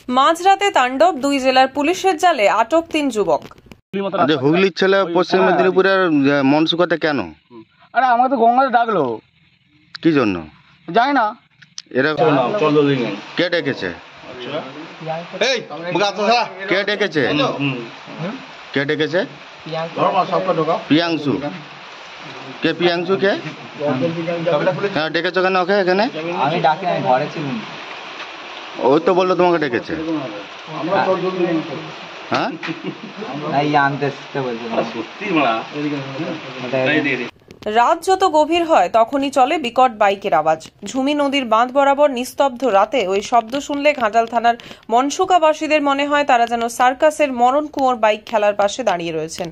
মাঝরাতে তাণ্ডব, দুই জেলার পুলিশের জালে আটক 3 যুবক। হুগলির ছেলে পশ্চিম মেদিনীপুরের মনসুকাতে কেন? আরে আমাকে তো গঙ্গাতে ডাকলো, কি জন্য যাই না। এরা কে ডেকেছে? কে ডেকেছে? কে ডেকেছে? প্রিয়াংশু। কে প্রিয়াংশু? কে? হ্যাঁ, ডেকেছো কেন ওকে এখানে? আমি ডাকি, আমি ঘরে ছিলাম। ওই তো বললো তোমাকে ডেকেছে। হ্যাঁ, রাত যত গভীর হয় তখনই চলে বিকট বাইকের আওয়াজ। ঝুমি নদীর বাঁধ বরাবর নিস্তব্ধ রাতে ওই শব্দ শুনলে ঘাটাল থানার মনসুকাবাসীদের মনে হয় তারা যেন সার্কাসের মরণ কুঁয়োর বাইক খেলার পাশে দাঁড়িয়ে রয়েছেন।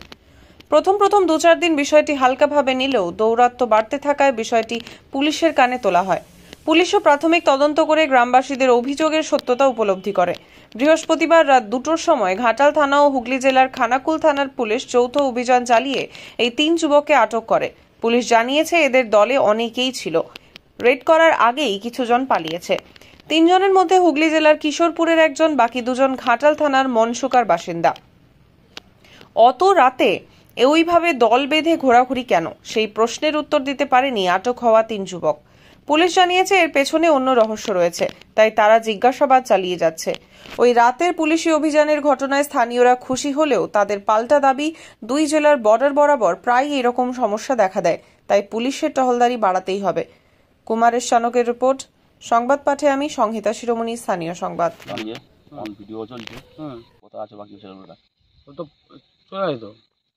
প্রথম 2-4 দিন বিষয়টি হালকাভাবে নিলেও দৌরাত্ম্য বাড়তে থাকায় বিষয়টি পুলিশের কানে তোলা হয়। পুলিশও প্রাথমিক তদন্ত করে গ্রামবাসীদের অভিযোগের সত্যতা উপলব্ধি করে। বৃহস্পতিবার রাত 2টোর সময় ঘাটাল থানা ও হুগলি জেলার খানাকুল থানার পুলিশ যৌথ অভিযান চালিয়ে এই 3 যুবককে আটক করে। পুলিশ জানিয়েছে এদের দলে অনেকেই ছিল। রেড করার আগেই কিছুজন পালিয়েছে। 3 জনের মধ্যে হুগলি জেলার কিশোরপুরের একজন, বাকি 2 জন ঘাটাল থানার মনসুকার বাসিন্দা। অত রাতে ওইভাবে দল বেঁধে ঘোরাঘুরি কেন, সেই প্রশ্নের উত্তর দিতে পারেনি আটক হওয়া 3 যুবক। পুলিশ জানিয়েছে এর পেছনে অন্য রহস্য রয়েছে, তাই তারা জিজ্ঞাসাবাদ চালিয়ে যাচ্ছে। ওই রাতের পুলিশি অভিযানের ঘটনায় স্থানীয়রা খুশি হলেও তাদের পাল্টা দাবি, 2 জেলার বর্ডার বরাবর প্রায় এরকম সমস্যা দেখা দেয়, তাই পুলিশের টহলদারি বাড়াতেই হবে। কুমারের শানকের রিপোর্ট। সংবাদ পাঠে আমি সংহিতা শিরোমণি, স্থানীয় সংবাদ। ভিডিও চলছে, কোথায় আছে বাকি ছেলেগুলো? ও তো চলে গেছে তো।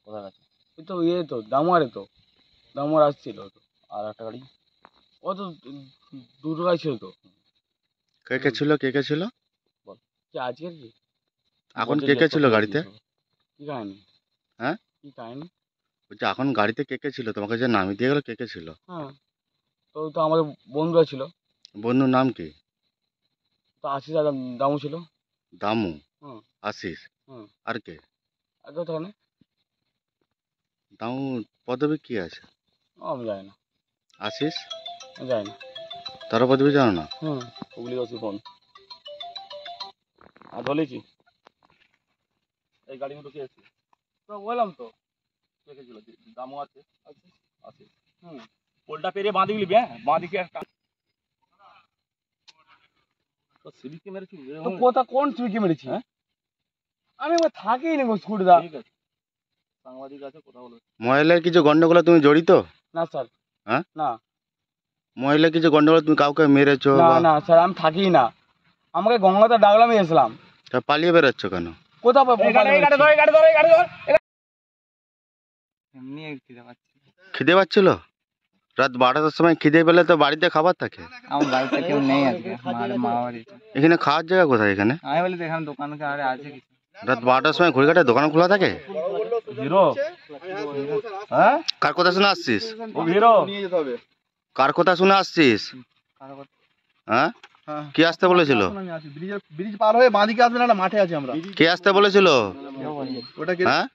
কোথায় আছে? ওই তো ইয়ে তো দামোয়ারে, তো দামোয়ার আসছিল তো। আর একটা গাড়ি ও তো দুটো গাড়ি ছিল তো। কে কে ছিল? কে কে ছিল? কি আজকের কি এখন কে কে ছিল গাড়িতে? কি কাহিনী? হ্যাঁ, কি কাহিনী? বলছি এখন গাড়িতে কে কে ছিল? তোমাকে যে নামিয়ে দিয়ে গেল কে কে ছিল? হ্যাঁ, তো তো আমাদের বন্ধুরা ছিল। বন্ধুর নাম কি? তো আশিস আর দামু ছিল। দামু, হুম আশিস, হুম আর কে? আর কেউ থাকে না। দামু পদবী কি আছে? আমি জানি না, আশিস আমি জানি না। তার পদবী জানো না? হুম হুগলি আছে ফোন আর ধরেছি এই গাড়ির মতো কে আছে? তো বললাম তো। কে কে ছিল? দামও আছে, আছে। হুম পোলটা পেরিয়ে বাঁ দিকে নিবি, হ্যাঁ বাঁ দিকে একটা সিভিককে মেরেছি। তো কোন চুইকে মেরেছি? হ্যাঁ, আমি আমার থাকেই না গো স্কুটিদা। ঠিক আছে, সাংবাদিক আছে, কথা বলো। মহিলার কিছু গন্ডগোলে তুমি জড়িত? না স্যার। হ্যাঁ, না মহিলার কিছু গন্ডগোলে তুমি কাউকে মেরেছো? না না স্যার, আমি থাকি না। আমাকে গঙ্গাতে ডাকলাম, আমি এসলাম। তা পালিয়ে বেরোচ্ছ কেন? কোথাও খিদে পাচ্ছিল? রাত 12টার সময় খিদে পেলে তো বাড়িতে খাবার থাকে। আমার বাড়িতে কেউ নেই আজকে, মা বাড়িতে। এখানে খাওয়ার জায়গা কোথায় এখানে? আমি বলি তো এখানে দোকান আরে আছে কিছু। রাত 12টার সময় ঘড়িকাটে দোকান খোলা থাকে? হিরো, হ্যাঁ কার কথা শুনে আসছিস? ও হিরো। কার কথা শুনে আসছিস? হ্যাঁ, কে আসতে বলেছিল? ব্রিজ পার হয়ে বাঁদিকে আসবে না, মাঠে আছি আমরা। কে আসতে বলেছিল? ওটা কি? হ্যাঁ,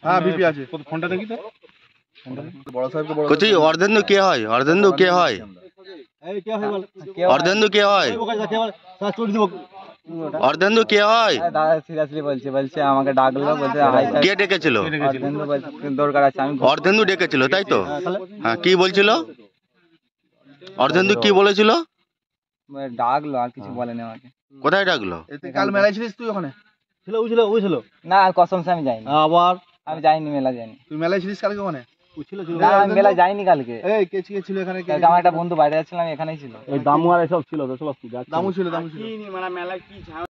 হ্যাঁ বিপি আছে। ফোনটা দেখি তো। বড় সাহেবকে বড় কচি অর্ধেন্দু কে হয়? অর্ধেন্দু কে হয়? এই কে হয় বল? অর্ধেন্দু কে হয়? অর্ধেন্দু কে হয়? দাদা সিরিয়াসলি বলছে আমাকে ডাকলো, বলছে কে ডেকেছিল? অর্ধেন্দু বলছে দরকার আছে। আমি অর্ধেন্দু ডেকেছিল তাই তো? হ্যাঁ, কি বলছিল? অর্ধেন্দু কি বলেছিল? ডাকলো, আর কিছু বলেনি আমাকে। কোথায় ডাকলো? কাল মেলায় ছিলিস তুই? ওখানে ছিল, ওই ছিল না। আর কসম সে আমি যাইনি। আবার আমি যাইনি, মেলা যাইনি। তুই মেলায় ছিলিস কালকে? ওখানে না, আমি মেলা যাইনি কালকে। এই কে ছিল এখানে? আমার একটা বন্ধু বাইরে যাচ্ছিলাম, এখানেই ছিল। এই দামু আর এসব ছিল তো, সব দামু ছিল। কি মানে মেলা কি